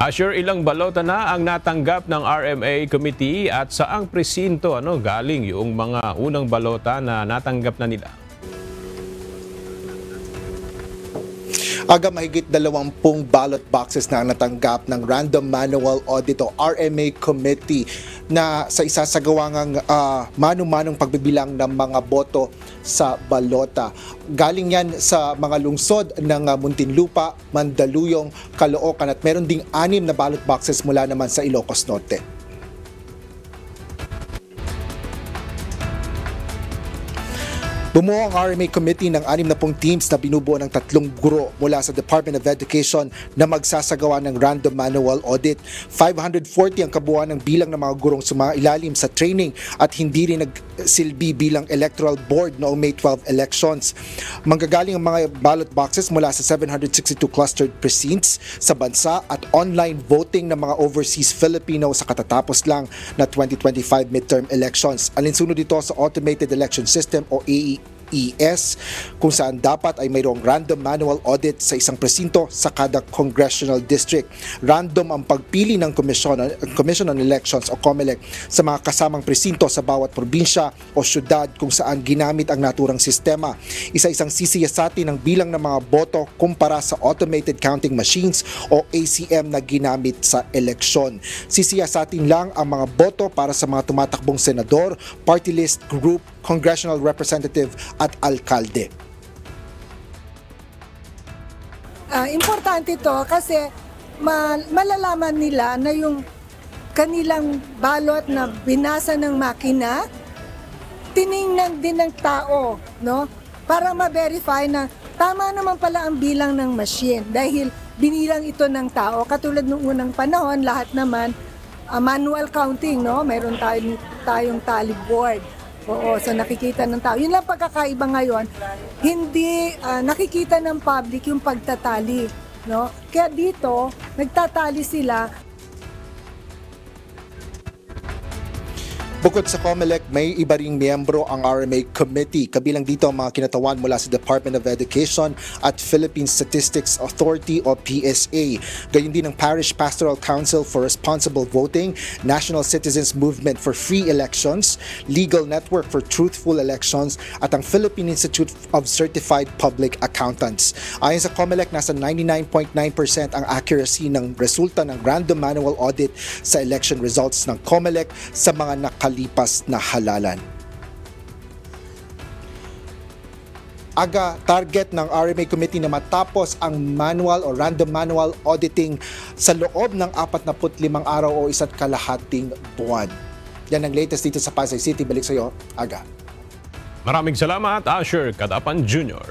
Asher, ilang balota na ang natanggap ng RMA Committee at saang presinto galing yung mga unang balota na natanggap na nila? Aga mahigit 20 ballot boxes na natanggap ng Random Manual Audit o RMA Committee na sa isasagawang mano-manong pagbibilang ng mga boto sa balota. Galing yan sa mga lungsod ng Muntinlupa, Mandaluyong, Caloocan at meron ding 6 na ballot boxes mula naman sa Ilocos Norte. Bumuo ang RMA Committee ng 60 teams na binubuo ng 3 guro mula sa Department of Education na magsasagawa ng Random Manual Audit. 540 ang kabuuan ng bilang ng mga gurong sumailalim sa training at hindi rin nagsilbi bilang electoral board noong May 12 elections. Manggagaling ang mga ballot boxes mula sa 762 clustered precincts sa bansa at online voting ng mga overseas Filipino sa katatapos lang na 2025 midterm elections. Alinsunod dito sa Automated Election System o AES kung saan dapat ay mayroong random manual audit sa isang presinto sa kada congressional district. Random ang pagpili ng Commission on Elections o COMELEC sa mga kasamang presinto sa bawat probinsya o syudad kung saan ginamit ang naturang sistema. Isa-isang sisiyasatin ng bilang ng mga boto kumpara sa automated counting machines o ACM na ginamit sa eleksyon. Sisiyasatin lang ang mga boto para sa mga tumatakbong senador, party list, group, congressional representative at alkalde. Importante ito kasi malalaman nila na yung kanilang balot na binasa ng makina, tiningnan din ng tao, no? Para ma-verify na tama naman pala ang bilang ng machine dahil binilang ito ng tao. Katulad nung unang panahon, lahat naman manual counting, no? Mayroon tayong tally board. Oo, so nakikita ng tao. Yun lang pagkakaiba ngayon, hindi nakikita ng public yung pagtatali, no? Kaya dito, nagtatali sila. Bukod sa COMELEC, may iba ring miyembro ang RMA Committee. Kabilang dito ang mga kinatawan mula sa Department of Education at Philippine Statistics Authority o PSA. Gayon din ang Parish Pastoral Council for Responsible Voting, National Citizens Movement for Free Elections, Legal Network for Truthful Elections, at ang Philippine Institute of Certified Public Accountants. Ayon sa COMELEC, nasa 99.9% ang accuracy ng resulta ng random manual audit sa election results ng COMELEC sa mga lipas na halalan. Aga target ng RMA Committee na matapos ang manual o random manual auditing sa loob ng 45 araw o 1.5 buwan. Yan ang latest dito sa Pasay City. Balik sa iyo, Aga. Maraming salamat, Asher Cadapan Jr.